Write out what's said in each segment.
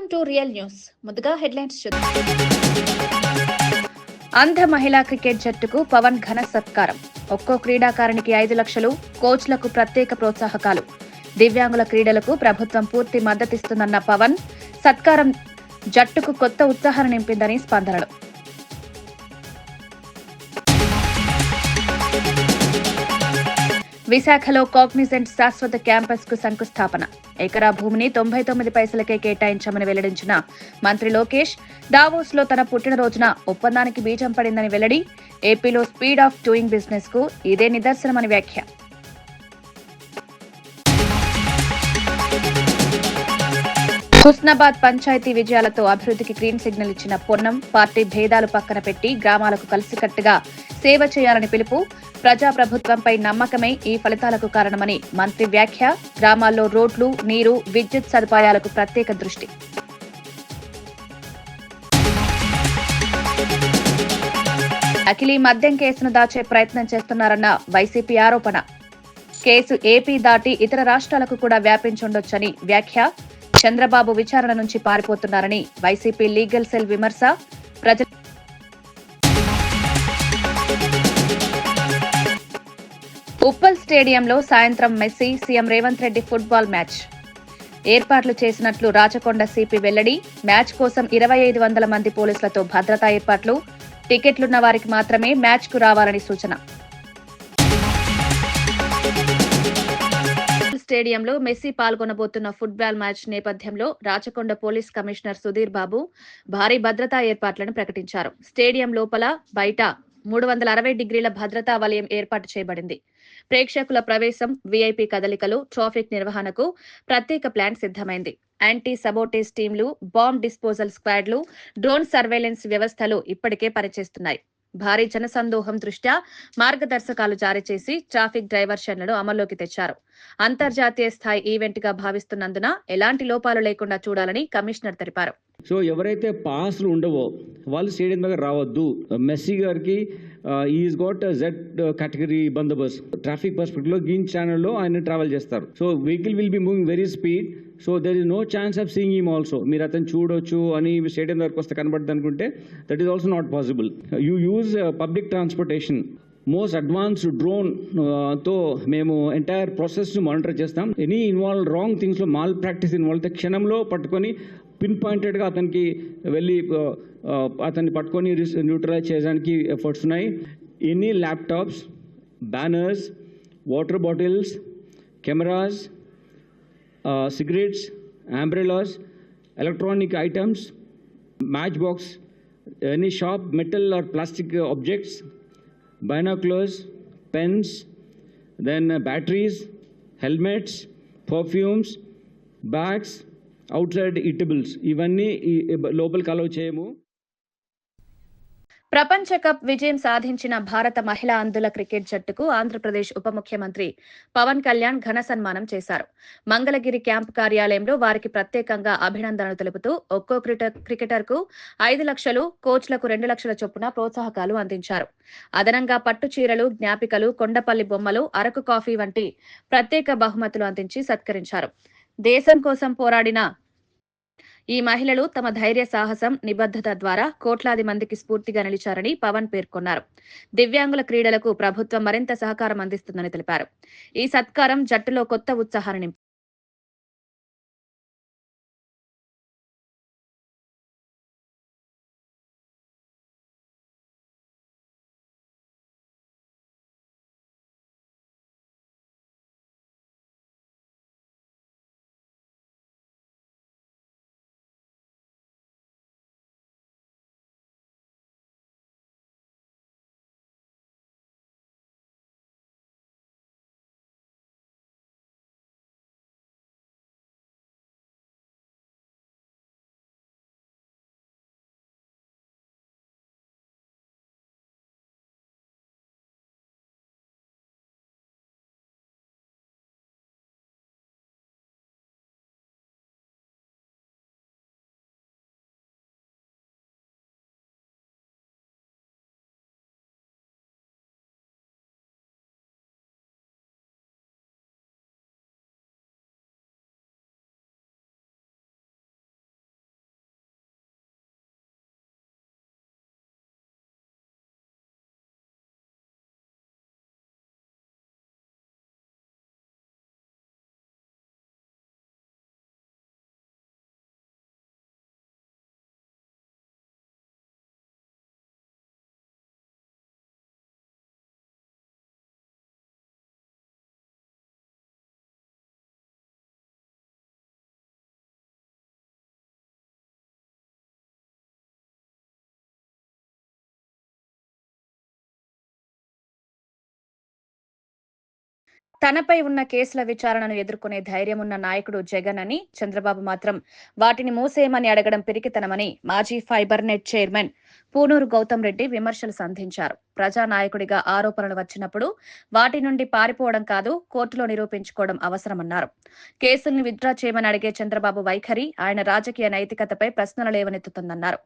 Welcome to real news. ముందుగా headlines చూద్దాం. ఆంధ్ర మహిళా క్రికెట్ జట్టుకు పవన్ ఘన సత్కారం. ఒక్కో క్రీడాకారునికి 5 లక్షలు, కోచ్లకు ప్రత్యేక ప్రోత్సాహకాలు. దివ్యాంగుల క్రీడలకు ప్రభుత్వం పూర్తి మద్దతిస్తుందన్న పవన్. సత్కారం జట్టుకు కొత్త ఉత్సాహాన్ని నింపిందని స్పందనలు. విశాఖలో కాగ్నిజెంట్ శాశ్వత క్యాంపస్ కు శంకుస్థాపన. ఎకరా భూమిని 99 పైసలకే కేటాయించామని వెల్లడించిన మంత్రి లోకేష్. దావోస్ లో తన పుట్టినరోజున ఒప్పందానికి బీజం పడిందని వెల్లడి. ఏపీలో స్పీడ్ ఆఫ్ డూయింగ్ బిజినెస్ కు ఇదే నిదర్శనమని వ్యాఖ్య. హుస్నాబాద్ పంచాయతీ విజయాలతో అభివృద్ధికి గ్రీన్ సిగ్నల్ ఇచ్చిన పొన్నం. పార్టీ భేదాలు పక్కన పెట్టి గ్రామాలకు కలిసికట్టుగా సేవ చేయాలని పిలుపు. ప్రజాప్రభుత్వంపై నమ్మకమే ఈ ఫలితాలకు కారణమని మంత్రి వ్యాఖ్య. గ్రామాల్లో రోడ్లు, నీరు, విద్యుత్ సదుపాయాలకు ప్రత్యేక దృష్టి. అఖిలీ మద్యం కేసును దాచే ప్రయత్నం చేస్తున్నారన్న వైసీపీ ఆరోపణ. కేసు ఏపీ దాటి ఇతర రాష్ట్రాలకు కూడా వ్యాపించుండొచ్చని వ్యాఖ్య. చంద్రబాబు విచారణ నుంచి పారిపోతున్నారని వైసీపీ లీగల్ సెల్ విమర్శ. ఉప్పల్ స్టేడియంలో సాయంత్రం Messi, CM Revanth Reddy football match ఏర్పాట్లు చేసినట్లు రాచకొండ సిపి వెల్లడి. మ్యాచ్ కోసం 2500 మంది పోలీసులతో భద్రతా ఏర్పాట్లు. టికెట్లున్న వారికి మాత్రమే మ్యాచ్ కు రావాలని సూచన. స్టేడియంలో మెస్సీ పాల్గొనబోతున్న ఫుట్బాల్ మ్యాచ్ నేపథ్యంలో రాచకొండ పోలీస్ కమిషనర్ సుధీర్ బాబు భారీ భద్రతా ఏర్పాట్లను ప్రకటించారు. స్టేడియం లోపల, బయట 360 డిగ్రీల భద్రతా వలయం ఏర్పాటు చేయబడింది. ప్రేక్షకుల ప్రవేశం, వీఐపీ కదలికలు, ట్రాఫిక్ నిర్వహణకు ప్రత్యేక ప్లాన్ సిద్దమైంది. యాంటీ సబోటేజ్ టీంలు, బాంబ్ డిస్పోజల్ స్క్వాడ్లు, డ్రోన్ సర్వేలెన్స్ వ్యవస్థలు ఇప్పటికే పనిచేస్తున్నాయి. భారీ జనసందోహం దృష్ట్యా మార్గదర్శకాలు జారీ చేసి ట్రాఫిక్ డైవర్షన్లను అమల్లోకి తెచ్చారు. అంతర్జాతీయ స్థాయి ఈవెంట్ గా భావిస్తున్నందున ఎలాంటి లోపాలు లేకుండా చూడాలని కమిషనర్ తెలిపారు. సో ఎవరైతే పాస్లు ఉండవో వాళ్ళు స్టేడియం దగ్గర రావద్దు. మెస్సీ గారికి ఈజ్ గోట్ జెడ్ కేటగిరీ బందోబస్తు. ట్రాఫిక్ పర్స్పెక్టివ్లో గ్రీన్ ఛానల్లో ఆయన ట్రావెల్ చేస్తారు. So vehicle will be moving very speed. So there is no chance of seeing him also. మీరు అతను చూడొచ్చు అని స్టేడియం దగ్గరకు వస్తే కనబడుతుంది అనుకుంటే that is also not possible. You use public transportation. Most advanced drone తో మేము ఎంటైర్ ప్రాసెస్ మానిటర్ చేస్తాం. ఎనీ ఇన్వాల్వ్ రాంగ్ థింగ్స్లో మాల్ ప్రాక్టీస్ ఇన్వాల్వ్ అయితే క్షణంలో పట్టుకొని పిన్ పాయింటెడ్గా అతనికి వెళ్ళి అతన్ని పట్టుకొని న్యూట్రలైజ్ చేయడానికి ఎఫర్ట్స్ ఉన్నాయి. Any laptops, banners, water bottles, cameras, cigarettes, umbrellas, electronic items, matchbox, any sharp metal or plastic objects, binoculars, pens, then batteries, helmets, perfumes, bags, outside eatables. ఇవన్నీ లోపలికి అలౌ చేయము. ప్రపంచ కప్ విజయం సాధించిన భారత మహిళా అందుల క్రికెట్ జట్టుకు ఆంధ్రప్రదేశ్ ఉప ముఖ్యమంత్రి పవన్ కళ్యాణ్ ఘన సన్మానం చేశారు. మంగళగిరి క్యాంపు కార్యాలయంలో వారికి ప్రత్యేకంగా అభినందనలు తెలుపుతూ ఒక్కో క్రికెటర్కు 5 లక్షలు, కోచ్లకు 2 లక్షల చొప్పున ప్రోత్సాహకాలు అందించారు. అదనంగా పట్టు చీరలు, జ్ఞాపికలు, కొండపల్లి బొమ్మలు, అరకు కాఫీ వంటి ప్రత్యేక బహుమతులు అందించి సత్కరించారు. దేశం కోసం పోరాడిన ఈ మహిళలు తమ ధైర్య సాహసం, నిబద్ధత ద్వారా కోట్లాది మందికి స్ఫూర్తిగా నిలిచారని పవన్ పేర్కొన్నారు. దివ్యాంగుల క్రీడలకు ప్రభుత్వం మరింత సహకారం అందిస్తుందని తెలిపారు. ఈ సత్కారం జట్టులో కొత్త ఉత్సాహాన్ని నింపింది. తనపై ఉన్న కేసుల విచారణను ఎదుర్కొనే ధైర్యం ఉన్న నాయకుడు జగన్ అని, చంద్రబాబు మాత్రం వాటిని మూసేయమని అడగడం పిరికితనమని మాజీ fibre net chairman Punuru Gautam Reddy విమర్శలు సంధించారు. ప్రజానాయకుడిగా ఆరోపణలు వచ్చినప్పుడు వాటి నుండి పారిపోవడం కాదు, కోర్టులో నిరూపించుకోవడం అవసరమన్నారు. కేసుల్ని విత్డ్రా చేయమని అడిగే చంద్రబాబు వైఖరి ఆయన రాజకీయ నైతికతపై ప్రశ్నలు లేవనెత్తుతుందన్నారు.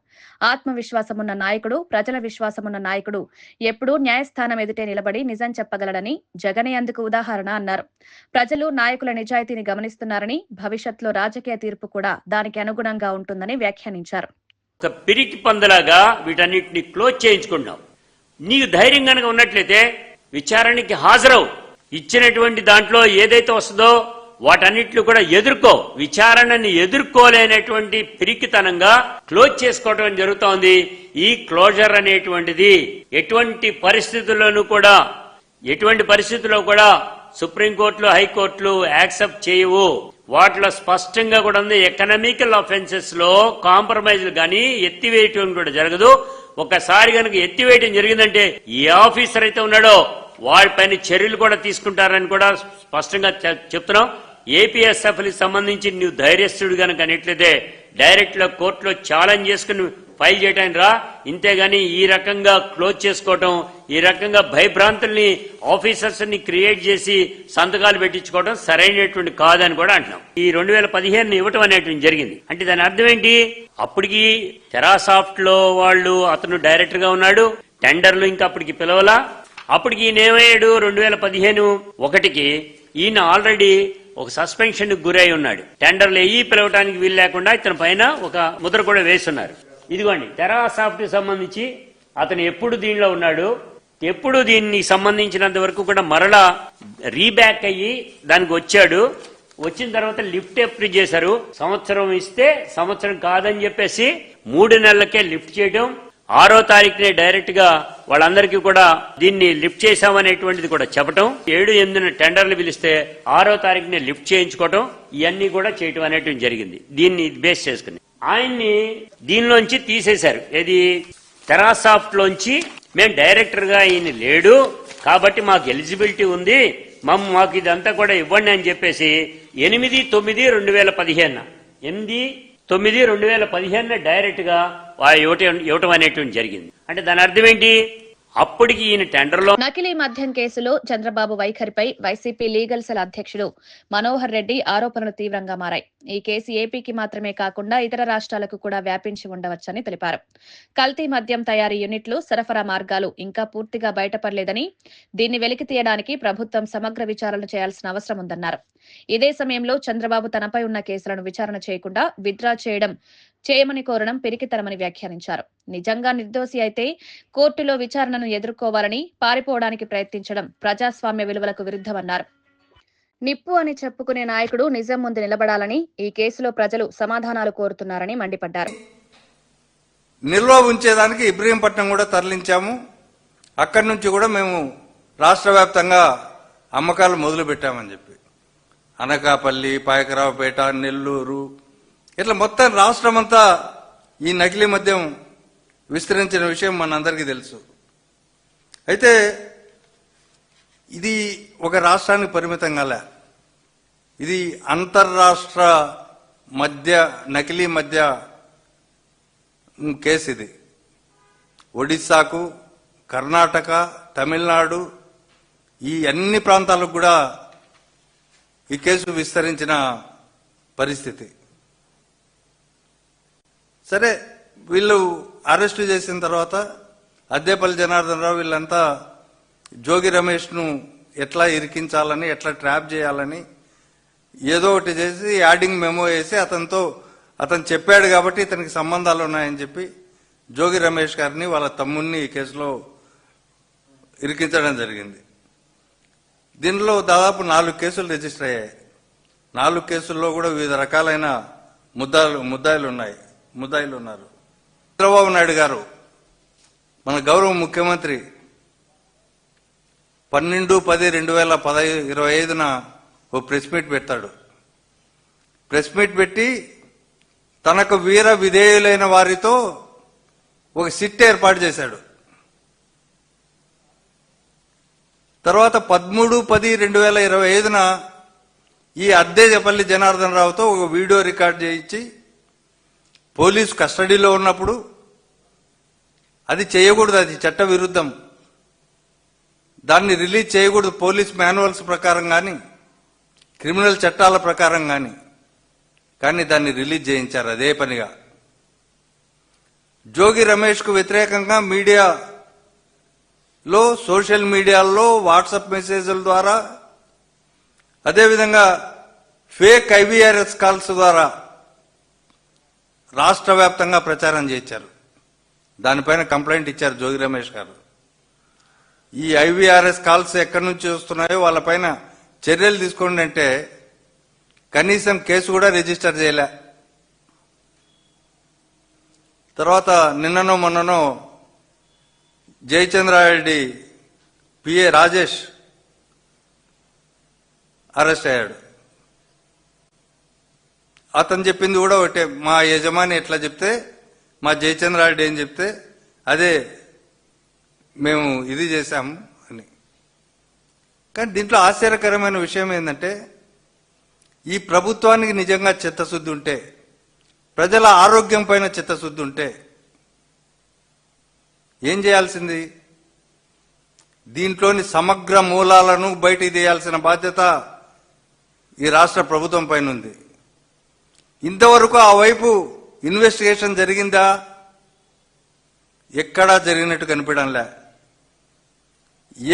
ఆత్మవిశ్వాసమున్న నాయకుడు, ప్రజల విశ్వాసమున్న నాయకుడు ఎప్పుడూ న్యాయస్థానం ఎదుటే నిలబడి నిజం చెప్పగలడని జగనే అందుకు ఉదాహరణ అన్నారు. ప్రజలు నాయకుల నిజాయితీని గమనిస్తున్నారని, భవిష్యత్తులో రాజకీయ తీర్పు కూడా దానికి అనుగుణంగా ఉంటుందని వ్యాఖ్యానించారు. ఒక పిరికి పందలాగా వీటన్నిటిని క్లోజ్ చేయించుకుంటాం. నీకు ధైర్యం కనుక ఉన్నట్లయితే విచారణకి హాజరవు. ఇచ్చినటువంటి దాంట్లో ఏదైతే వస్తుందో వాటన్నిటిని కూడా ఎదుర్కో. విచారణని ఎదుర్కోలేనటువంటి పిరికితనంగా క్లోజ్ చేసుకోవడం జరుగుతోంది. ఈ క్లోజర్ అనేటువంటిది ఎటువంటి పరిస్థితుల్లో కూడా సుప్రీంకోర్టులు, హైకోర్టులు యాక్సెప్ట్ చేయవు. వాటిలో స్పష్టంగా కూడా ఉంది, ఎకనామికల్ అఫెన్సెస్ లో కాంప్రమైజ్లు కానీ ఎత్తివేయటం కూడా జరగదు. ఒకసారి కనుక ఎత్తివేయటం జరిగిందంటే ఏ ఆఫీసర్ అయితే ఉన్నాడో వాళ్ళపైన చర్యలు కూడా తీసుకుంటారని కూడా స్పష్టంగా చెప్తున్నాం. ఏపీఎస్ఎఫ్ కి సంబంధించి నువ్వు ధైర్యస్తుడు కనుక అనేట్లయితే డైరెక్ట్ గా కోర్టులో ఛాలెంజ్ చేసుకుని ఫైల్ చేయడానికి రా. ఇంతేగాని ఈ రకంగా క్లోజ్ చేసుకోవటం, ఈ రకంగా భయభ్రాంతుల్ని ఆఫీసర్స్ ని క్రియేట్ చేసి సంతకాలు పెట్టించుకోవడం సరైనటువంటి కాదని కూడా అంటున్నాం. ఈ 2015 ఇవ్వటం అనేటువంటి జరిగింది అంటే దాని అర్థం ఏంటి? అప్పటికి టెరాసాఫ్ట్ లో వాళ్ళు అతను డైరెక్టర్ గా ఉన్నాడు, టెండర్లు ఇంకా అప్పటికి పిలవలా. అప్పటికి ఈయన ఏమయ్యాడు? 2015 ఈయన ఆల్రెడీ ఒక సస్పెన్షన్ గురై ఉన్నాడు. టెండర్లు పిలవటానికి వీలు లేకుండా ఇతని పైన ఒక ముద్ర కూడా వేస్తున్నారు. ఇదిగోండి, టెరాసాఫ్ట్ కి సంబంధించి అతను ఎప్పుడు దీనిలో ఉన్నాడు, ఎప్పుడు దీన్ని సంబంధించినంత వరకు కూడా మరలా రీబ్యాక్ అయ్యి దానికి వచ్చాడు. వచ్చిన తర్వాత లిఫ్ట్ అప్రూవ్ చేశారు. సంవత్సరం ఇస్తే సంవత్సరం కాదని చెప్పేసి 3 నెలలకే లిఫ్ట్ చేయడం. 6వ తారీఖునే డైరెక్ట్ గా వాళ్ళందరికీ కూడా దీన్ని లిఫ్ట్ చేశామనేటువంటిది కూడా చెప్పటం. 7-8 టెండర్లు పిలిస్తే 6వ తారీఖునే లిఫ్ట్ చేయించుకోవటం, ఇవన్నీ కూడా చేయటం అనేటువంటి జరిగింది. దీన్ని బేస్ చేసుకుని ఆయన్ని దీనిలోంచి తీసేశారు. ఏది? టెరాసాఫ్ట్ లోంచి మేము డైరెక్టర్ గా ఈయన లేడు కాబట్టి మాకు ఎలిజిబిలిటీ ఉంది, మాకు ఇదంతా కూడా ఇవ్వండి అని చెప్పేసి 8/9/2015 డైరెక్ట్ గా ఇవ్వటం అనేటువంటి జరిగింది. అంటే దాని అర్థం ఏంటి? అప్పటికి ఈయన టెండర్లో నకిలీ మద్యం కేసులో చంద్రబాబు వైఖరిపై వైసీపీ లీగల్ సెల్ అధ్యక్షుడు మనోహర్ రెడ్డి ఆరోపణలు తీవ్రంగా మారాయి. ఈ కేసు ఏపీకి మాత్రమే కాకుండా ఇతర రాష్ట్రాలకు కూడా వ్యాపించి ఉండవచ్చని తెలిపారు. కల్తీ మద్యం తయారీ యూనిట్లు, సరఫరా మార్గాలు ఇంకా పూర్తిగా బయటపడలేదని, దీన్ని వెలికి తీయడానికి ప్రభుత్వం సమగ్ర విచారణ చేయాల్సిన అవసరం ఉందన్నారు. ఇదే సమయంలో చంద్రబాబు తనపై ఉన్న కేసులను విచారణ చేయకుండా విత్డ్రా చేయమని కోరడం పిరికితనమని వ్యాఖ్యానించారు. నిజంగా నిర్దోషి అయితే కోర్టులో విచారణను ఎదుర్కోవాలని, పారిపోవడానికి ప్రయత్నించడం ప్రజాస్వామ్య విలువలకు విరుద్ధమన్నారు. నిప్పు అని చెప్పుకునే నాయకుడు నిజం ముందు నిలబడాలని, ఈ కేసులో ప్రజలు సమాధానాలు కోరుతున్నారని మండిపడ్డారు. నిల్వ ఉంచేదానికి ఇబ్రహీంపట్నం కూడా తరలించాము. అక్కడి నుంచి కూడా మేము రాష్ట్ర వ్యాప్తంగా అమ్మకాలు మొదలు పెట్టామని చెప్పి అనకాపల్లి, పాయకరావుపేట, నెల్లూరు ఇట్లా మొత్తం రాష్ట్రమంతా ఈ నకిలీ మద్యం విస్తరించిన విషయం మనందరికీ తెలుసు. అయితే ఇది ఒక రాష్ట్రానికి పరిమితం కాలే, ఇది అంతర్రాష్ట్ర నకిలీ మద్య కేసు. ఇది ఒడిశాకు, కర్ణాటక, తమిళనాడు ఈ అన్ని ప్రాంతాలకు కూడా ఈ కేసు విస్తరించిన పరిస్థితి. సరే, వీళ్ళు అరెస్టు చేసిన తర్వాత అద్దేపల్లి జనార్దన్ రావు వీళ్ళంతా జోగి రమేష్ను ఎట్లా ఇరికించాలని, ఎట్లా ట్రాప్ చేయాలని ఏదో ఒకటి చేసి యాడింగ్ మెమో వేసి అతను చెప్పాడు కాబట్టి ఇతనికి సంబంధాలు ఉన్నాయని చెప్పి జోగి రమేష్ గారిని వాళ్ళ తమ్ముడిని ఈ కేసులో ఇరికించడం జరిగింది. దీనిలో దాదాపు 4 కేసులు రిజిస్టర్ అయ్యాయి. 4 కేసుల్లో కూడా వివిధ రకాలైన ముద్దాయిలు ఉన్నారు. చంద్రబాబు నాయుడు గారు మన గౌరవ ముఖ్యమంత్రి 12/10/2025 ఓ ప్రెస్ మీట్ పెడతాడు. ప్రెస్ మీట్ పెట్టి తనకు వీర విధేయులైన వారితో ఒక సిట్ ఏర్పాటు చేశాడు. తర్వాత 13/10/2025న ఈ అద్దేపల్లి జనార్దన్ రావుతో ఒక వీడియో రికార్డ్ చేయించి పోలీసు కస్టడీలో ఉన్నప్పుడు అది చేయకూడదు, అది చట్ట విరుద్ధం, దాన్ని రిలీజ్ చేయకూడదు పోలీస్ మాన్యువల్స్ ప్రకారం కానీ క్రిమినల్ చట్టాల ప్రకారం కానీ దాన్ని రిలీజ్ చేయించారు అదే పనిగా. జోగి రమేష్కు వ్యతిరేకంగా మీడియాలో, సోషల్ మీడియాలో, వాట్సాప్ మెసేజ్ల ద్వారా, అదేవిధంగా ఫేక్ IVRS కాల్స్ ద్వారా రాష్ట్ర వ్యాప్తంగా ప్రచారం చేశారు. దానిపైన కంప్లైంట్ ఇచ్చారు జోగి రమేష్ గారు. ఈ IVRS కాల్స్ ఎక్కడి నుంచి వస్తున్నాయో వాళ్ళపైన చర్యలు తీసుకోండి అంటే కనీసం కేసు కూడా రిజిస్టర్ చేయలే. తర్వాత నిన్ననో మొన్ననో జయచంద్రారెడ్డి PA రాజేష్ అరెస్ట్ అయ్యాడు. అతను చెప్పింది కూడా ఒకటే, మా యజమాని ఎట్లా చెప్తే, మా జయచంద్రారెడ్డి ఏం చెప్తే అదే మేము ఇది చేశాము అని. కానీ దీంట్లో ఆశ్చర్యకరమైన విషయం ఏంటంటే, ఈ ప్రభుత్వానికి నిజంగా చిత్తశుద్ధి ఉంటే, ప్రజల ఆరోగ్యం పైన చిత్తశుద్ధి ఉంటే ఏం చేయాల్సింది? దీంట్లోని సమగ్ర మూలాలను బయటికి తీయాల్సిన బాధ్యత ఈ రాష్ట్ర ప్రభుత్వం పైన ఉంది. ఇంతవరకు ఆ వైపు ఇన్వెస్టిగేషన్ జరిగిందా? ఎక్కడా జరిగినట్టు కనిపించడంలే.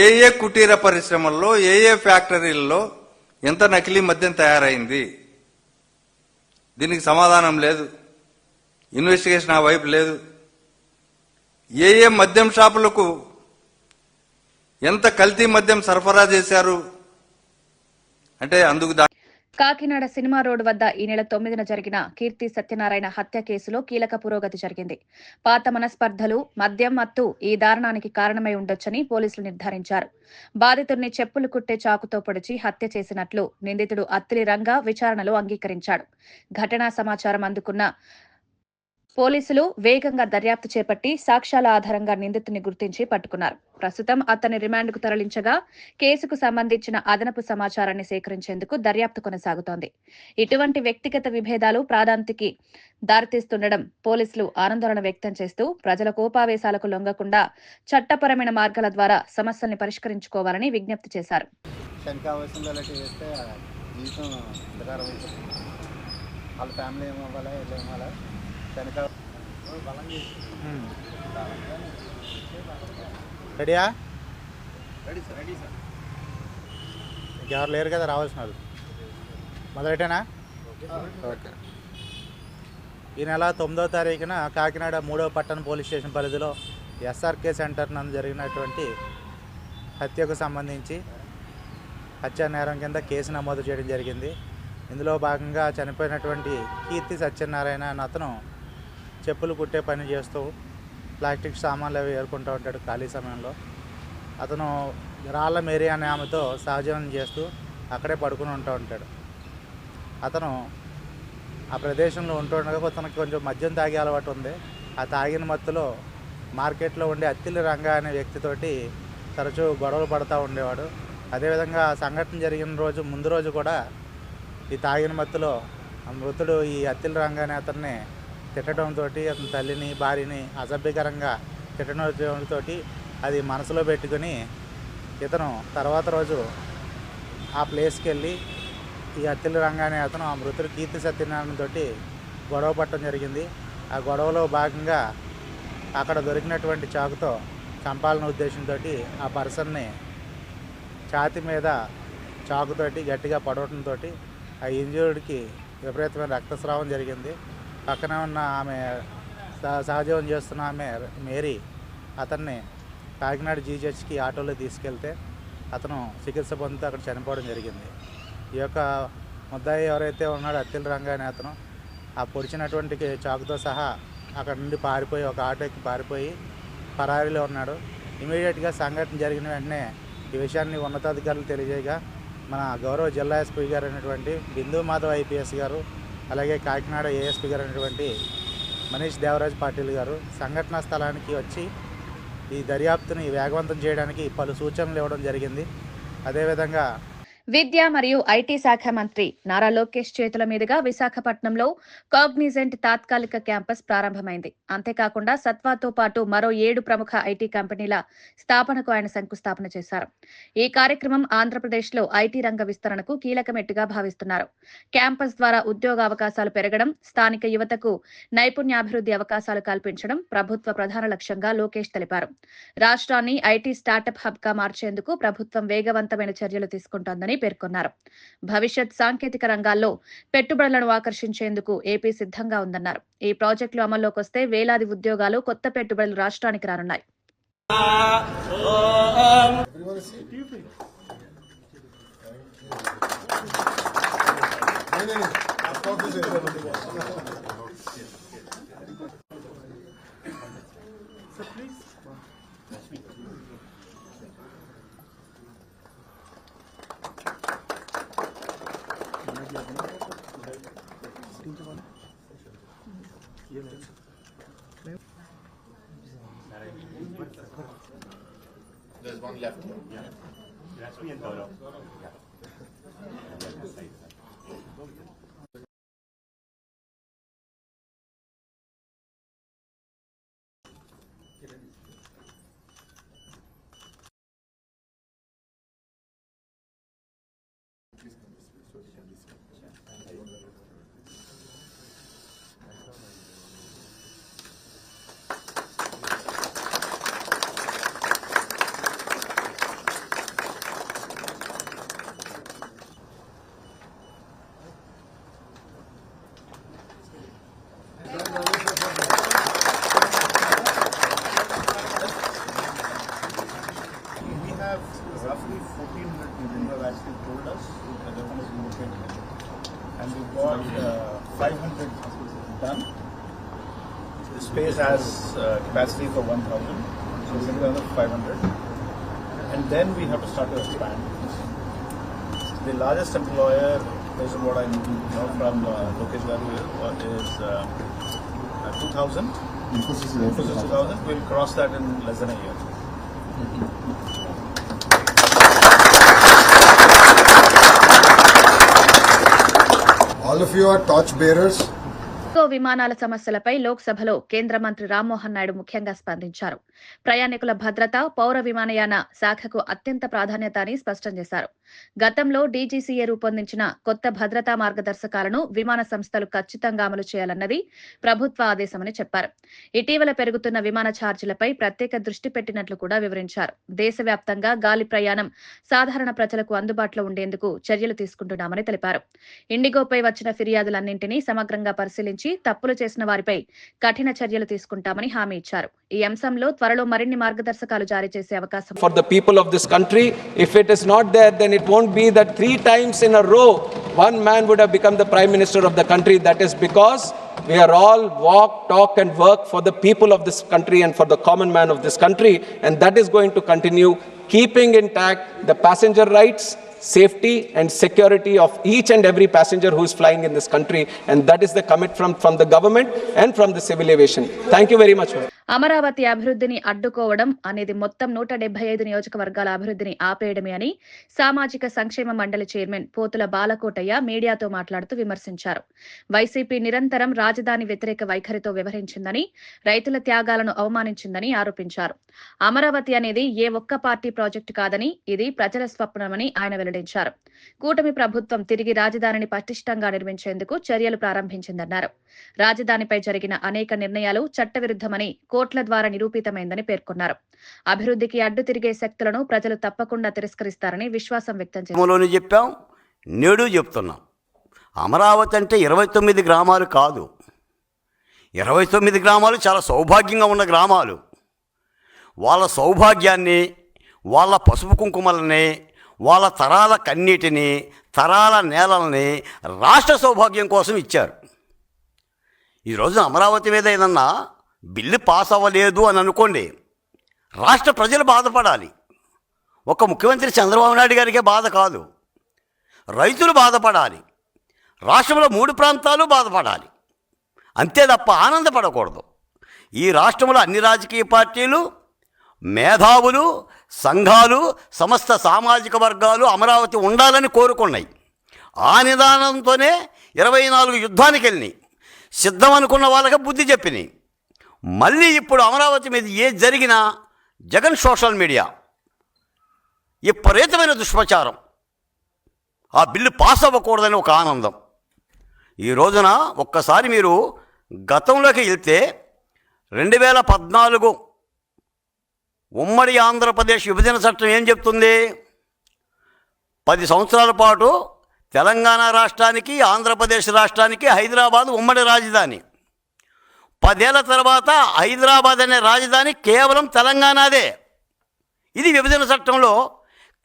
ఏ కుటీర పరిశ్రమల్లో, ఏ ఫ్యాక్టరీల్లో ఎంత నకిలీ మద్యం తయారైంది? దీనికి సమాధానం లేదు. ఇన్వెస్టిగేషన్ ఆ వైపు లేదు. ఏ మద్యం షాపులకు ఎంత కల్తీ మద్యం సరఫరా చేశారు అంటే అందుకు కాకినాడ సినిమా రోడ్ వద్ద ఈ నెల 9న జరిగిన కీర్తి సత్యనారాయణ హత్య కేసులో కీలక పురోగతి జరిగింది. పాత మనస్పర్ధలు, మద్యం మత్తు ఈ దారుణానికి కారణమై ఉండొచ్చని పోలీసులు నిర్ధారించారు. బాధితుడిని చెప్పులు కుట్టే చాకుతో పొడిచి హత్య చేసినట్లు నిందితుడు అత్తిలి రంగా విచారణలో అంగీకరించాడు. ఘటనా సమాచారం అందుకున్న పోలీసులు వేగంగా దర్యాప్తు చేపట్టి సాక్ష్యాల ఆధారంగా నిందితుడిని గుర్తించి పట్టుకున్నారు. ప్రస్తుతం అతన్ని రిమాండ్కు తరలించగా కేసుకు సంబంధించిన అదనపు సమాచారాన్ని సేకరించేందుకు దర్యాప్తు కొనసాగుతోంది. ఇటువంటి వ్యక్తిగత విభేదాలు ప్రాధాన్యతకి దారితీస్తుండడం పోలీసులు ఆందోళన వ్యక్తం చేస్తూ ప్రజల కోపావేశాలకు లొంగకుండా చట్టపరమైన మార్గాల ద్వారా సమస్యల్ని పరిష్కరించుకోవాలని విజ్ఞప్తి చేశారు. రెడీయా? ఇంకెవరు లేరు కదా రావాల్సిన వాళ్ళు? మొదలెట్టేనా? ఓకే. ఈ నెల 9వ తారీఖున కాకినాడ 3వ పట్టణ పోలీస్ స్టేషన్ పరిధిలో SRK సెంటర్ నందు జరిగినటువంటి హత్యకు సంబంధించి హత్యా నేరం కింద కేసు నమోదు చేయడం జరిగింది. ఇందులో భాగంగా చనిపోయినటువంటి కీర్తి సత్యనారాయణ అనే అతను చెప్పులు కుట్టే పని చేస్తూ ప్లాస్టిక్ సామాన్లు అవి ఏరుకుంటూ ఉంటాడు ఖాళీ సమయంలో. అతను రాళ్ళ మేరీ అనే ఆమెతో సహజీవనం చేస్తూ అక్కడే పడుకుని ఉంటూ ఉంటాడు. అతను ఆ ప్రదేశంలో ఉంటుండగా అతనికి కొంచెం మద్యం తాగే అలవాటు ఉంది. ఆ తాగిన మత్తులో మార్కెట్లో ఉండే అత్తిలి రంగా అనే వ్యక్తితోటి తరచూ గొడవలు పడుతూ ఉండేవాడు. అదేవిధంగా సంఘటన జరిగిన ముందు రోజు కూడా ఈ తాగిన మత్తులో మృతుడు ఈ అత్తిలి రంగా అనే అతన్ని తిట్టడంతో అతని తల్లిని, భార్యని అసభ్యకరంగా తిట్టడంతో అది మనసులో పెట్టుకుని ఇతను తర్వాత రోజు ఆ ప్లేస్కి వెళ్ళి ఈ అత్తిలి రంగా అనే అతను ఆ మృతుడు కీర్తి సత్యనారాయణతో గొడవ పట్టడం జరిగింది. ఆ గొడవలో భాగంగా అక్కడ దొరికినటువంటి చాకుతో చంపాలన్న ఉద్దేశంతో ఆ పర్సన్ని ఛాతి మీద చాకుతోటి గట్టిగా పడవటంతో ఆ ఇంజూర్డ్కి విపరీతమైన రక్తస్రావం జరిగింది. పక్కన ఉన్న ఆమె సహజీవనం చేస్తున్న ఆమె మేరీ అతన్ని కాకినాడ GHకి ఆటోలో తీసుకెళ్తే అతను చికిత్స పొందుతూ అక్కడ చనిపోవడం జరిగింది. ఈ యొక్క ముద్దాయి ఎవరైతే ఉన్నాడో అత్తిలి రంగా అనే అతను ఆ పొడిచినటువంటి చాకుతో సహా అక్కడ నుండి పారిపోయి ఒక ఆటోకి పారిపోయి పరారీలో ఉన్నాడు. ఇమీడియట్గా సంఘటన జరిగిన వెంటనే ఈ విషయాన్ని ఉన్నతాధికారులు తెలియజేయగా మన గౌరవ జిల్లా SP గారు అయినటువంటి బిందు మాధవ్ IPS గారు, అలాగే కాకినాడ ASP గారు అయినటువంటి మనీష్ దేవరాజ్ పాటిల్ గారు సంఘటనా స్థలానికి వచ్చి ఈ దర్యాప్తుని వేగవంతం చేయడానికి పలు సూచనలు ఇవ్వడం జరిగింది. అదేవిధంగా విద్య మరియు ఐటీ శాఖ మంత్రి నారా లోకేష్ చేతుల మీదుగా విశాఖపట్నంలో కాగ్నిజెంట్ తాత్కాలిక క్యాంపస్ ప్రారంభమైంది. అంతేకాకుండా సత్వాతో పాటు మరో 7 ప్రముఖ ఐటీ కంపెనీల స్థాపనకు ఆయన శంకుస్థాపన చేశారు. ఈ కార్యక్రమం ఆంధ్రప్రదేశ్లో ఐటీ రంగ విస్తరణకు కీలక మెట్టుగా భావిస్తున్నారు. క్యాంపస్ ద్వారా ఉద్యోగ అవకాశాలు పెరగడం, స్థానిక యువతకు నైపుణ్యాభివృద్ధి అవకాశాలు కల్పించడం ప్రభుత్వ ప్రధాన లక్ష్యంగా లోకేష్ తెలిపారు. రాష్ట్రాన్ని ఐటీ స్టార్టప్ హబ్ గా మార్చేందుకు ప్రభుత్వం వేగవంతమైన చర్యలు తీసుకుంటోందని పేర్కొన్నారు. భవిష్యత్ సాంకేతిక రంగాల్లో పెట్టుబడులను ఆకర్షించేందుకు ఏపీ సిద్ధంగా ఉందన్నారు. ఈ ప్రాజెక్టులు అమల్లోకి వస్తే వేలాది ఉద్యోగాలు, కొత్త పెట్టుబడులు రాష్ట్రానికి రానున్నాయి. There's one left here. Rashmi and Gaurav. Roughly 1,400 people have actually told us that they want to relocate here. And we've got 500 done. The space has capacity for 1,000, so we're going to another 500. And then we have to start to expand. The largest employer, based on what I know from Lokesh Garu, is 2,000. Infosys 2,000. We'll cross that in less than a year. All of you are torch bearers. విమానాల సమస్యలపై లోక్సభలో కేంద్ర మంత్రి రామ్మోహన్ నాయుడు ముఖ్యంగా స్పందించారు. ప్రయాణికుల భద్రత, పౌర విమానయాన శాఖకు అత్యంత ప్రాధాన్యత అని స్పష్టం చేశారు. గతంలో డీజీసీఏ రూపొందించిన కొత్త భద్రతా మార్గదర్శకాలను విమాన సంస్థలు ఖచ్చితంగా అమలు చేయాలన్నది ప్రభుత్వ ఆదేశమని చెప్పారు. ఇటీవల పెరుగుతున్న విమాన ఛార్జీలపై ప్రత్యేక దృష్టి పెట్టినట్లు కూడా వివరించారు. దేశవ్యాప్తంగా గాలి ప్రయాణం సాధారణ ప్రజలకు అందుబాటులో ఉండేందుకు చర్యలు తీసుకుంటున్నామని తెలిపారు. ఇండిగోపై వచ్చిన ఫిర్యాదులన్నింటినీ సమగ్రంగా పరిశీలించి తప్పులు చేసిన వారిపై కఠిన చర్యలు తీసుకుంటామని హామీ ఇచ్చారు. ఈ అంశంలో త్వరలో మరిన్ని మార్గదర్శకాలు జారీ చేసే అవకాశం. For the people of this country, if it is not there, then it won't be that 3 times in a row one man would have become the prime minister of the country. That is because we are all walk, talk and work for the people of this country and for the common man of this country, and that is going to continue, keeping intact the passenger rights, safety and security of each and every passenger who is flying in this country, and that is the commitment from the government and from the civil aviation. Thank you very much. Amaravati అభివృద్ధిని అడ్డుకోవడం అనేది మొత్తం 175 నియోజకవర్గాల అభివృద్ధిని ఆపేయడమే అని సామాజిక సంక్షేమ మండలి చైర్మన్ పోతుల బాలకోటయ్య మీడియాతో మాట్లాడుతూ విమర్శించారు. వైసీపీ నిరంతరం రాజధాని వ్యతిరేక వైఖరితో వ్యవహరించిందని, రైతుల త్యాగాలను అవమానించిందని ఆరోపించారు. అమరావతి అనేది ఏ ఒక్క పార్టీ ప్రాజెక్టు కాదని, ఇది ప్రజల స్వప్నమని ఆయన వెల్లడించారు. కూటమి ప్రభుత్వం తిరిగి రాజధానిని పటిష్టంగా నిర్మించేందుకు చర్యలు ప్రారంభించిందన్నారు. రాజధానిపై జరిగిన అనేక నిర్ణయాలు చట్టవిరుద్ధమని కోర్టుల ద్వారా నిరూపితమైందని పేర్కొన్నారు. అభివృద్ధికి అడ్డు తిరిగే శక్తులను ప్రజలు తప్పకుండా తిరస్కరిస్తారని విశ్వాసం వ్యక్తం చేశారు. చెప్పాం, నేడు చెప్తున్నాం. అమరావతి అంటే 29 గ్రామాలు కాదు. 29 గ్రామాలు చాలా సౌభాగ్యంగా ఉన్న గ్రామాలు. వాళ్ళ సౌభాగ్యాన్ని, వాళ్ళ పసుపు కుంకుమలని, వాళ్ళ తరాల కన్నీటిని, తరాల నేలల్ని రాష్ట్ర సౌభాగ్యం కోసం ఇచ్చారు. ఈరోజు అమరావతి మీద ఏదన్నా బిల్లు పాస్ అవ్వలేదు అని అనుకోండి, రాష్ట్ర ప్రజలు బాధపడాలి. ఒక ముఖ్యమంత్రి చంద్రబాబు నాయుడు గారికే బాధ కాదు, రైతులు బాధపడాలి, రాష్ట్రంలో 3 ప్రాంతాలు బాధపడాలి. అంతే తప్ప ఆనందపడకూడదు. ఈ రాష్ట్రంలో అన్ని రాజకీయ పార్టీలు మేధావులు, సంఘాలు, సమస్త సామాజిక వర్గాలు అమరావతి ఉండాలని కోరుకున్నాయి. ఆ నిదానంతోనే 24 యుద్ధానికి వెళ్ళినాయి. సిద్ధం అనుకున్న వాళ్ళకి బుద్ధి చెప్పినాయి. మళ్ళీ ఇప్పుడు అమరావతి మీద ఏది జరిగినా జగన్ సోషల్ మీడియా విపరీతమైన దుష్ప్రచారం. ఆ బిల్లు పాస్ అవ్వకూడదని ఒక ఆనందం. ఈ రోజున ఒక్కసారి మీరు గతంలోకి వెళ్తే 2014 ఉమ్మడి ఆంధ్రప్రదేశ్ విభజన చట్టం ఏం చెప్తుంది? 10 సంవత్సరాల పాటు తెలంగాణ రాష్ట్రానికి, ఆంధ్రప్రదేశ్ రాష్ట్రానికి హైదరాబాద్ ఉమ్మడి రాజధాని. 10 ఏళ్ల తర్వాత హైదరాబాద్ అనే రాజధాని కేవలం తెలంగాణదే. ఇది విభజన చట్టంలో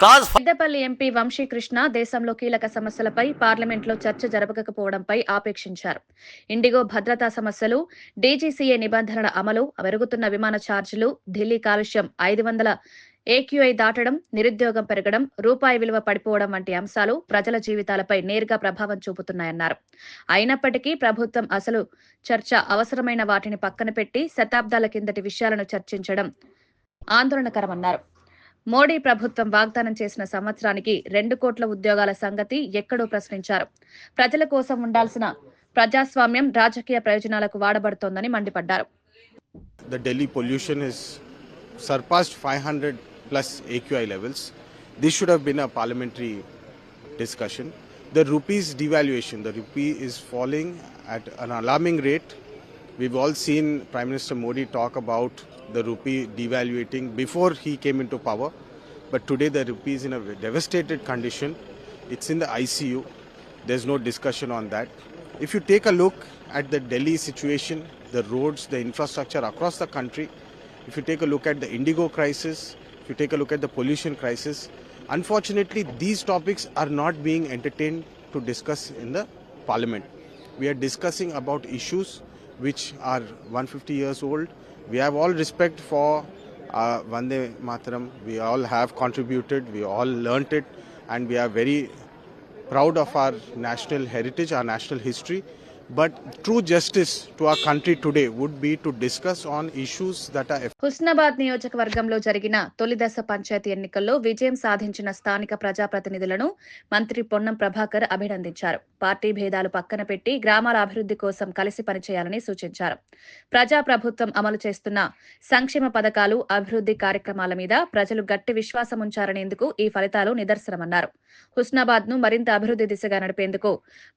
క్లాస్. పెద్దపల్లి ఎంపీ వంశీకృష్ణ దేశంలో కీలక సమస్యలపై పార్లమెంట్లో చర్చ జరపకపోవడంపై ఆపేక్షించారు. ఇండిగో భద్రతా సమస్యలు, డీజీసీఏ నిబంధనల అమలు, పెరుగుతున్న విమాన ఛార్జీలు, ఢిల్లీ కాలుష్యం, 500 AQI దాటడం, నిరుద్యోగం పెరగడం, రూపాయి విలువ పడిపోవడం వంటి అంశాలు ప్రజల జీవితాలపై నేరుగా ప్రభావం చూపుతున్నాయన్నారు. అయినప్పటికీ ప్రభుత్వం అసలు చర్చ అవసరమైన వాటిని పక్కన పెట్టి శతాబ్దాల కిందటి విషయాలను చర్చించడం ఆందోళనకరమన్నారు. మోడీ ప్రభుత్వం వాగ్దానం చేసిన సంవత్సరానికి 2 కోట్ల ఉద్యోగాల సంగతి ఎక్కడో ప్రశ్నించారు. ప్రజల కోసం ఉండాల్సిన ప్రజాస్వామ్యం రాజకీయ ప్రయోజనాలకు వాడబడుతోందని మండిపడ్డారు. The Delhi pollution has surpassed 500 plus AQI levels. This should have been a parliamentary discussion. The rupee's devaluation, the rupee is falling at an alarming rate. We've all seen Prime Minister Modi talk about the rupee devaluating before he came into power. But today the rupee is in a devastated condition. It's in the ICU. There's no discussion on that. If you take a look at the Delhi situation, the roads, the infrastructure across the country, if you take a look at the Indigo crisis, if you take a look at the pollution crisis, unfortunately these topics are not being entertained to discuss in the parliament. We are discussing about issues which are 150 years old. We have all respect for Vande Mataram. We all have contributed, we all learnt it, and we are very proud of our national heritage, our national history. But true justice to our country today would be to discuss on issues that are. Husnabad నియోజకవర్గంలో జరిగిన తొలి దశ పంచాయతీ ఎన్నికల్లో విజయం సాధించిన స్థానిక ప్రజాప్రతినిధులను మంత్రి పొన్నం ప్రభాకర్ అభినందించారు. పార్టీ భేదాలు పక్కన పెట్టి గ్రామాల అభివృద్ధి కోసం కలిసి పనిచేయాలని సూచించారు. ప్రజాప్రభుత్వం అమలు చేస్తున్న సంక్షేమ పథకాలు, అభివృద్ధి కార్యక్రమాల మీద ప్రజలు గట్టి విశ్వాసం ఉంచారనేందుకు ఈ ఫలితాలు నిదర్శనమన్నారు. హుస్నాబాద్ ను మరింత అభివృద్ధి దిశగా నడిపేందుకు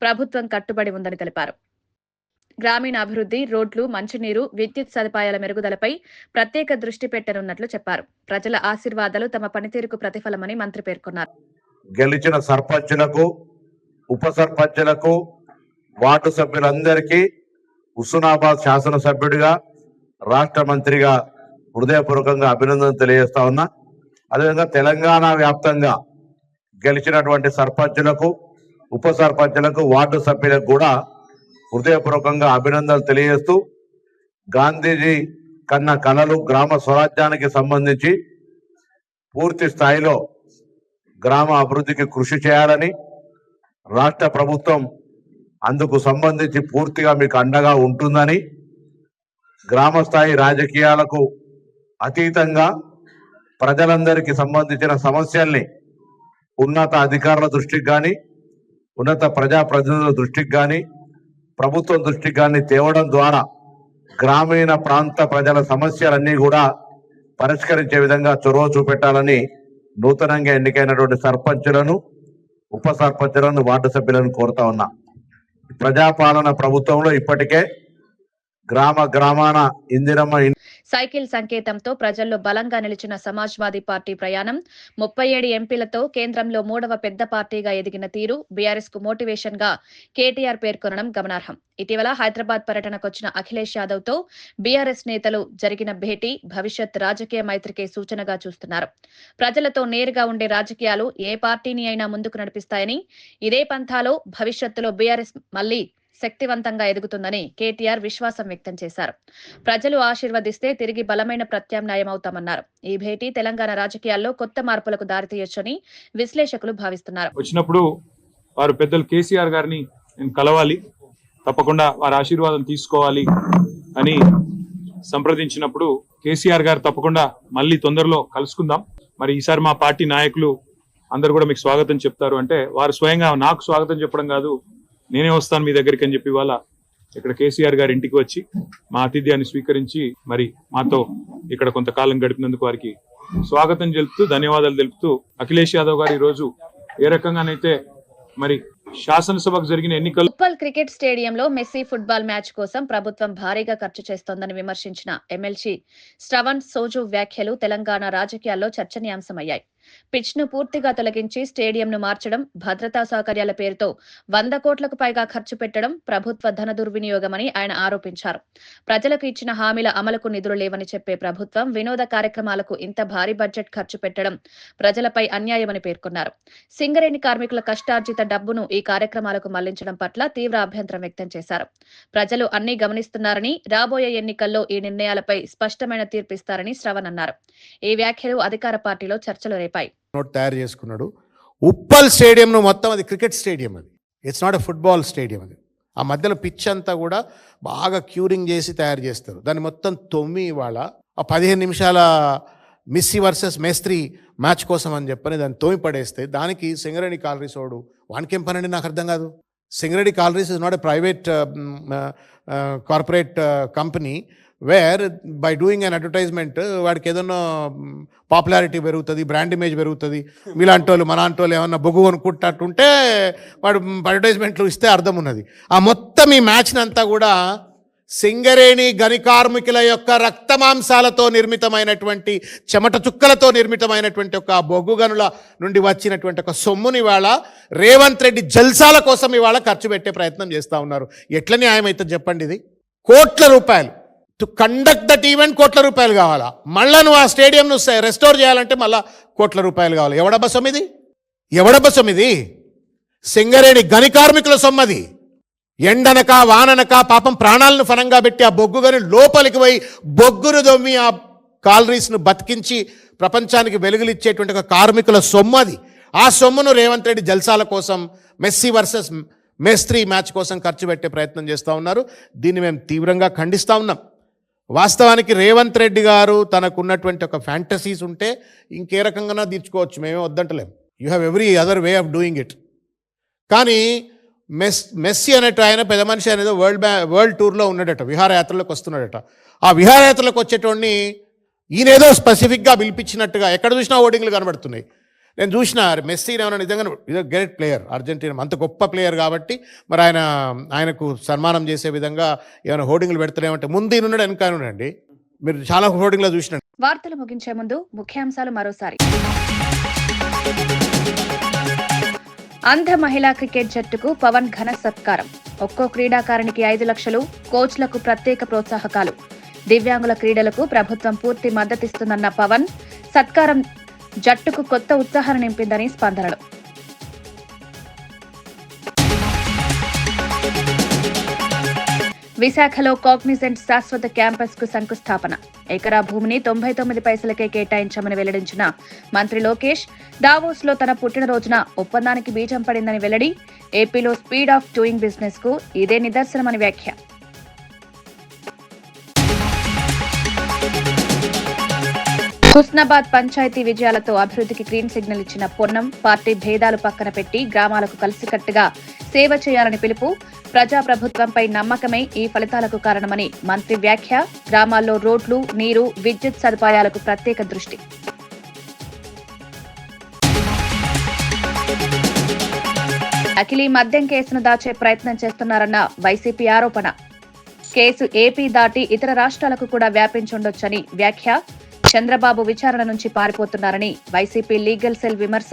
ప్రభుత్వం కట్టుబడి ఉందని తెలిపారు. గ్రామీణ అభివృద్ధి, రోడ్లు, మంచినీరు, విద్యుత్ సదుపాయాల మెరుగుదలపై ప్రత్యేక దృష్టి పెట్టనున్నట్లు చెప్పారు. ప్రజల ఆశీర్వాదాలు తమ పనితీరుకు ప్రతిఫలమని మంత్రి పేర్కొన్నారు. గెలిచిన సర్పంచులకు, ఉప సర్పంచులకు, వార్డు సభ్యులందరికీ హుస్నాబాద్ శాసనసభ్యుడిగా, రాష్ట్ర మంత్రిగా హృదయపూర్వకంగా అభినందనలు తెలియజేస్తా ఉన్నా. అదేవిధంగా తెలంగాణ వ్యాప్తంగా గెలిచినటువంటి సర్పంచులకు, ఉప సర్పంచులకు, వార్డు సభ్యులకు కూడా హృదయపూర్వకంగా అభినందనలు తెలియజేస్తూ, గాంధీజీ కన్న కలలు గ్రామ స్వరాజ్యానికి సంబంధించి పూర్తి స్థాయిలో గ్రామ అభివృద్ధికి కృషి చేయాలని, రాష్ట్ర ప్రభుత్వం అందుకు సంబంధించి పూర్తిగా మీకు అండగా ఉంటుందని, గ్రామ స్థాయి రాజకీయాలకు అతీతంగా ప్రజలందరికీ సంబంధించిన సమస్యల్ని ఉన్నత అధికారుల దృష్టికి కానీ, ఉన్నత ప్రజాప్రతినిధుల దృష్టికి కానీ, ప్రభుత్వం దృష్టికి కానీ తేవడం ద్వారా గ్రామీణ ప్రాంత ప్రజల సమస్యలన్నీ కూడా పరిష్కరించే విధంగా చొరవ చూపెట్టాలని నూతనంగా ఎన్నికైనటువంటి సర్పంచులను, ఉప సర్పంచులను, వార్డు సభ్యులను కోరుతా ఉన్నా. ప్రజాపాలన ప్రభుత్వంలో ఇప్పటికే గ్రామాన ఇందిరమ్మ సైకిల్ సంకేతంతో ప్రజల్లో బలంగా నిలిచిన సమాజ్వాదీ పార్టీ ప్రయాణం, 37 ఎంపీలతో కేంద్రంలో 3వ పెద్ద పార్టీగా ఎదిగిన తీరు బీఆర్ఎస్ కు మోటివేషన్ గా కేటీఆర్ పేర్కొనడం గమనార్హం. ఇటీవల హైదరాబాద్ పర్యటనకొచ్చిన అఖిలేష్ యాదవ్ తో బీఆర్ఎస్ నేతలు జరిగిన భేటీ భవిష్యత్ రాజకీయ మైత్రికే సూచనగా చూస్తున్నారు. ప్రజలతో నేరుగా ఉండే రాజకీయాలు ఏ పార్టీని అయినా ముందుకు నడిపిస్తాయని, ఇదే పంథాలో భవిష్యత్తులో బీఆర్ఎస్ మళ్లీ శక్తివంతంగా ఎదుగుతుందని కేటీఆర్ విశ్వాసం వ్యక్తం చేశారు. ప్రజలు ఆశీర్వదిస్తే తిరిగి బలమైన ప్రత్యామ్నాయం అవుతామన్నారు. ఈ భేటీ తెలంగాణ రాజకీయాల్లో కొత్త మార్పులకు దారితీయొచ్చని విశ్లేషకులు భావిస్తున్నారు. వచ్చినప్పుడు వారు పెద్దలు కేసీఆర్ గారిని నేను కలవాలి, తప్పకుండా వారి ఆశీర్వాదం తీసుకోవాలి అని సంప్రదించినప్పుడు కేసీఆర్ గారు తప్పకుండా మళ్ళీ తొందరలో కలుసుకుందాం. మరి ఈసారి మా పార్టీ నాయకులు అందరు కూడా మీకు స్వాగతం చెప్తారు. అంటే వారు స్వయంగా నాకు స్వాగతం చెప్పడం కాదు, నేనే వస్తాను మీ దగ్గరికి అని చెప్పి వాళ్ళ ఇక్కడ కేసీఆర్ గారి ఇంటికి వచ్చి మా ఆతిథ్యాన్ని స్వీకరించి మరి మాతో ఇక్కడ కొంతకాలం గడిపినందుకు వారికి స్వాగతం తెలుపుతూ ధన్యవాదాలు తెలుపుతూ, అఖిలేష్ యాదవ్ గారు ఈ రోజు ఏ రకంగానైతే మరి శాసనసభకు జరిగిన ఎన్నికలు ఉప్పల్ క్రికెట్ స్టేడియంలో మెస్సీ ఫుట్బాల్ మ్యాచ్ కోసం ప్రభుత్వం భారీగా ఖర్చు చేస్తోందని విమర్శించిన ఎమ్మెల్సీ శ్రవణ్ సోజు వ్యాఖ్యలు తెలంగాణ రాజకీయాల్లో చర్చనీయాంశమయ్యాయి. పిచ్ ను పూర్తిగా తొలగించి స్టేడియంను మార్చడం, భద్రతా సౌకర్యాల పేరుతో 100 కోట్లకు పైగా ఖర్చు పెట్టడం ప్రభుత్వ ధన దుర్వినియోగమని ఆయన ఆరోపించారు. ప్రజలకు ఇచ్చిన హామీల అమలుకు నిధులు లేవని చెప్పే ప్రభుత్వం వినోద కార్యక్రమాలకు ఇంత భారీ బడ్జెట్ ఖర్చు పెట్టడం ప్రజలపై అన్యాయమని పేర్కొన్నారు. సింగరేణి కార్మికుల కష్టార్జిత డబ్బును ఈ కార్యక్రమాలకు మళ్లించడం పట్ల తీవ్ర అభ్యంతరం వ్యక్తం చేశారు. ప్రజలు అన్ని గమనిస్తున్నారని, రాబోయే ఎన్నికల్లో ఈ నిర్ణయాలపై స్పష్టమైన తీర్పిస్తారని శ్రవణ్ అన్నారు. ఈ వ్యాఖ్యలు అధికార పార్టీలో చర్చలు రేపాయి. నోట్ తయారు చేసుకున్నాడు. ఉప్పల్ స్టేడియంను మొత్తం అది క్రికెట్ స్టేడియం, అది it's not a football stadium. అది ఆ మధ్యలో పిచ్ అంతా కూడా బాగా క్యూరింగ్ చేసి తయారు చేస్తారు. దాన్ని మొత్తం తొమ్మి ఇవాళ ఆ 15 నిమిషాల మెస్సీ వర్సెస్ మేస్త్రీ మ్యాచ్ కోసం అని చెప్పని దాన్ని తోమి పడేస్తే దానికి సింగరేణి కాలరీస్ వాడు వానికేం పనండి నాకు అర్థం కాదు. Singareni collieries is not a private corporate company where by doing an advertisement వాడికి ఏదన్నా పాపులారిటీ పెరుగుతుంది, బ్రాండ్ ఇమేజ్ పెరుగుతుంది. మీలాంటి వాళ్ళు మనాంటి వాళ్ళు ఏమన్నా బొగ్గు కొనుక్కుంటుంటే వాడు అడ్వర్టైజ్మెంట్లు ఇస్తే అర్థం ఉన్నది. ఆ మొత్తం ఈ మ్యాచ్ని అంతా కూడా సింగరేణి గని కార్మికుల యొక్క రక్తమాంసాలతో నిర్మితమైనటువంటి, చెమట చుక్కలతో నిర్మితమైనటువంటి ఒక బొగ్గు గనుల నుండి వచ్చినటువంటి ఒక సొమ్ముని ఇవాళ రేవంత్ రెడ్డి జల్సాల కోసం ఇవాళ ఖర్చు పెట్టే ప్రయత్నం చేస్తూ ఉన్నారు. ఎట్ల న్యాయం అయితే చెప్పండి? ఇది కోట్ల రూపాయలు టు కండక్ట్ దట్ ఈవెంట్, కోట్ల రూపాయలు కావాలా? మళ్ళా నువ్వు ఆ స్టేడియంను రెస్టోర్ చేయాలంటే మళ్ళా కోట్ల రూపాయలు కావాలి. ఎవడబ్బ సొమ్మిది? ఎవడబ్బ సొమ్మిది? సింగరేణి గని కార్మికుల సొమ్మది. ఎండనక వాననక పాపం ప్రాణాలను ఫనంగా పెట్టి ఆ బొగ్గు గని లోపలికి పోయి బొగ్గును దొమ్మి ఆ కాలరీస్ను బతికించి ప్రపంచానికి వెలుగులిచ్చేటువంటి ఒక కార్మికుల సొమ్ము అది. ఆ సొమ్మును రేవంత్ రెడ్డి జల్సాల కోసం, మెస్సీ వర్సెస్ మేస్త్రీ మ్యాచ్ కోసం ఖర్చు పెట్టే ప్రయత్నం చేస్తూ ఉన్నారు. దీన్ని మేము తీవ్రంగా ఖండిస్తూ ఉన్నాం. వాస్తవానికి రేవంత్ రెడ్డి గారు తనకున్నటువంటి ఒక ఫ్యాంటసీస్ ఉంటే ఇంకే రకంగా తీర్చుకోవచ్చు, మేమే వద్దంటలేం. You have every other way of doing it. కానీ మెస్సీ అనేట ఆయన పెద్ద మనిషి అనేది వరల్డ్ టూర్లో ఉన్నాడట, విహారయాత్రలోకి వస్తున్నాడట. ఆ విహారయాత్రలోకి వచ్చేటోడిని ఈయనేదో స్పెసిఫిక్గా పిలిపించినట్టుగా ఎక్కడ చూసినా ఓటింగ్లు కనబడుతున్నాయి. నేను చూసిన మెస్సీ ఏమైనా నిజంగా ఇది గ్రేట్ ప్లేయర్, అర్జెంటీనా అంత గొప్ప ప్లేయర్ కాబట్టి మరి ఆయనకు సన్మానం చేసే విధంగా ఏమైనా హోర్డింగ్లు పెడతారేమంటే ముందు ఈయనున్నాడు వెనకాయనండి. మీరు చాలా హోర్డింగ్లో చూసిన. వార్తలు ముగించే ముందు ముఖ్యాంశాలు మరోసారి. అంధ మహిళా క్రికెట్ జట్టుకు పవన్ ఘన సత్కారం. ఒక్కో క్రీడాకారునికి 5 లక్షలు, కోచ్లకు ప్రత్యేక ప్రోత్సాహకాలు. దివ్యాంగుల క్రీడలకు ప్రభుత్వం పూర్తి మద్దతిస్తుందన్న పవన్. సత్కారం జట్టుకు కొత్త ఉత్సాహాన్ని నింపిందని స్పందనలు. విశాఖలో కాగ్నిజెంట్ శాశ్వత క్యాంపస్ కు శంకుస్థాపన. ఎకరా భూమిని 99 పైసలకే కేటాయించామని వెల్లడించిన మంత్రి లోకేష్. దావోస్ లో తన పుట్టినరోజున ఒప్పందానికి బీజం పడిందని వెల్లడి. ఏపీలో స్పీడ్ ఆఫ్ డూయింగ్ బిజినెస్ కు ఇదే నిదర్శనమని వ్యాఖ్య. హుస్నాబాద్ పంచాయతీ విజయాలతో అభివృద్ధికి గ్రీన్ సిగ్నల్ ఇచ్చిన పొన్నం. పార్టీ భేదాలు పక్కన పెట్టి గ్రామాలకు కలిసికట్టుగా సేవ చేయాలని పిలుపు. ప్రజాప్రభుత్వంపై నమ్మకమే ఈ ఫలితాలకు కారణమని మంత్రి వ్యాఖ్య. గ్రామాల్లో రోడ్లు, నీరు, విద్యుత్ సదుపాయాలకు ప్రత్యేక దృష్టి. అఖిలీ మద్యం కేసును దాచే ప్రయత్నం చేస్తున్నారన్న వైసీపీ ఆరోపణ. కేసు ఏపీ దాటి ఇతర రాష్ట్రాలకు కూడా వ్యాపించుండొచ్చని వ్యాఖ్య. చంద్రబాబు విచారణ నుంచి పారిపోతున్నారని వైసీపీ లీగల్ సెల్ విమర్శ.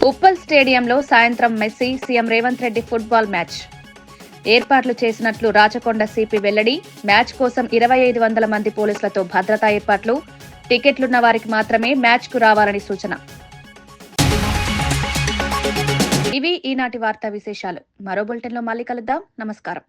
ఉప్పల్ స్టేడియంలో సాయంత్రం Messi, CM Revanth Reddy football match ఏర్పాట్లు చేసినట్లు రాచకొండ సిపి వెల్లడి. మ్యాచ్ కోసం 2500 మంది పోలీసులతో భద్రతా ఏర్పాట్లు. టికెట్లున్న వారికి మాత్రమే మ్యాచ్ కు రావాలని సూచన. ఇవి ఈనాటి వార్తా విశేషాలు. మరో బులెటిన్లో మళ్ళీ కలుద్దాం. నమస్కారం.